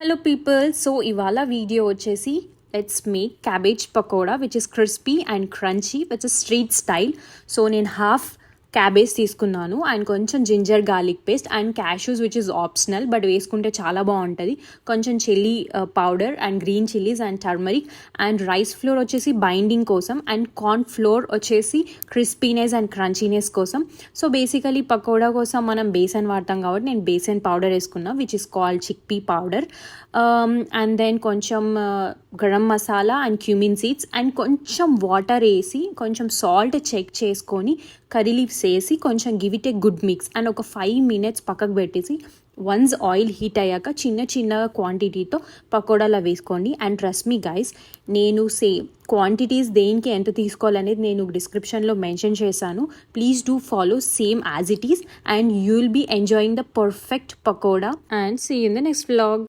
Hello people, so ఇవాళ video వచ్చేసి let's make cabbage pakoda which is crispy and crunchy which is street style. So నేను half cabbage తీసుకున్నాను and కొంచెం ginger garlic paste and cashews which is optional but వేసుకుంటే చాలా బాగుంటుంది. కొంచెం chilli powder and green chillies and turmeric and rice flour వచ్చేసి binding కోసం and corn flour వచ్చేసి క్రిస్పీనెస్ అండ్ క్రంచీనెస్ కోసం. సో బేసికలీ పకోడా కోసం మనం బేసన్ వాడతాం కాబట్టి నేను బేసన్ పౌడర్ వేసుకున్నా which is called chickpea powder. And then కొంచెం garam masala and cumin seeds and కొంచెం వాటర్ వేసి కొంచెం సాల్ట్ చెక్ చేసుకొని కర్రీ లీవ్స్ వేసి కొంచెం give it a good mix and ఒక 5 minutes పక్కకు పెట్టేసి వన్స్ ఆయిల్ హీట్ అయ్యాక చిన్న చిన్న క్వాంటిటీతో పకోడాలా వేసుకోండి. అండ్ ట్రస్ట్ మీ గైస్, నేను క్వాంటిటీస్ దేనికి ఎంత తీసుకోవాలనేది నేను డిస్క్రిప్షన్లో మెన్షన్ చేశాను. Please do follow same as it is and you will be enjoying the perfect pakoda and see in the next vlog.